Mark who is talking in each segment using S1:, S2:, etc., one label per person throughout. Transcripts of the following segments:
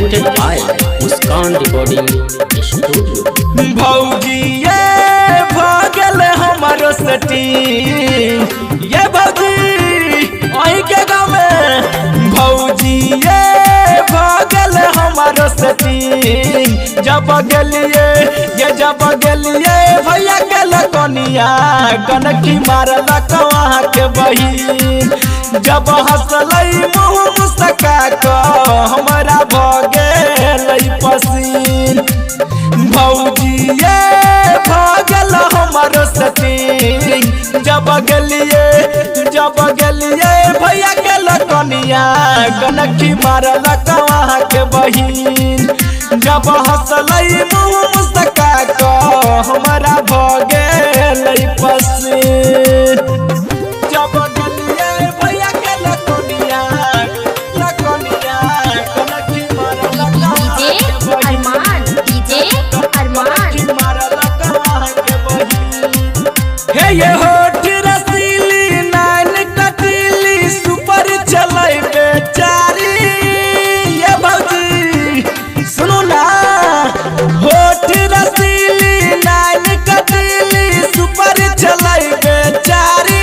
S1: presented by Muskan Recording Studio।
S2: भौजी ये भगल हमारो सटी ये भौजी आई के गाँव में भौजी ये भगल हमारो सटी जब गलिए भैया के लकनिया कनकी मारला कहाँ के बहिन जब हंसलई मुँह मुस्का क हमारा भगल पसीन भौजी ये भगल हमारो सती जब गलिए भैया के लकनिया कनकी मारला कहाँ के बहिन जब हंसलई मुँह मुस्का क हमारा भगल पसीन जब गलिए भैया के लकनिया कनकी मारला हे ये होठ रसीली नान कटीली सुपर चलै बेचारी ये भौजी सुनो ना होठ रसीली नान कटीली सुपर चलै बेचारी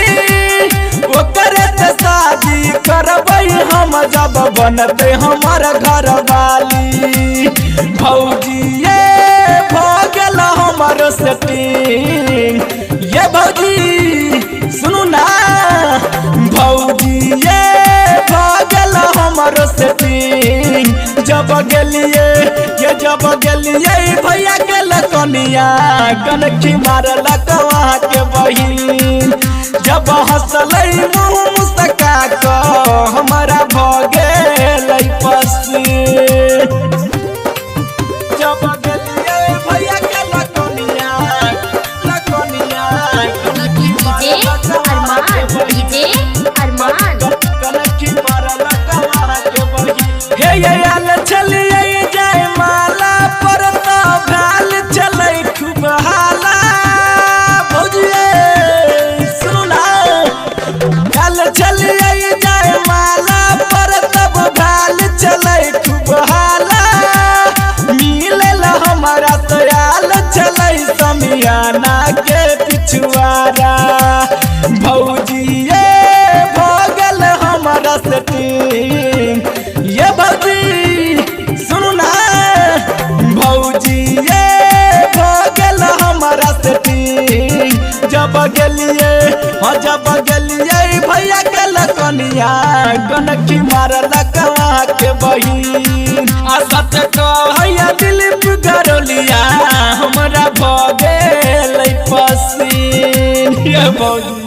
S2: ओकरे से शादी करबै हम जब बनते हमार घर वाली भौजी ये भगल हमारो सेटिंग ये भौजी सुनो ना भौजी ये भगल हमारो सेटिंग जब गलिए भैया के लकनिया कनकी मारला कहाँ के बहिन जब हंसलई मुँह मुस्का क हमारा भगल पसीन जब गलिए भैया के लकनिया कनकी मारला कहाँ के बहिन हे ये आल चलिए जाय माला पर तो गाल चलै खूब हाला भौजी सुना आल चलिए जाय माला पर तब गाल चलै खूब हाला मिलल हमारा तयाल चलै समियाना के पिछुआरा भौजी ये भगल हमारा सेटिंग ये भौजी सुनो ना भौजी ये भगल हमारा सेटिंग जब गलिए भैया के लकनिया कनकी मारला कहाँ के बहिन आ सच कहैया दिलीप गरोलिया हमरा भगल पसीन ये भौजी।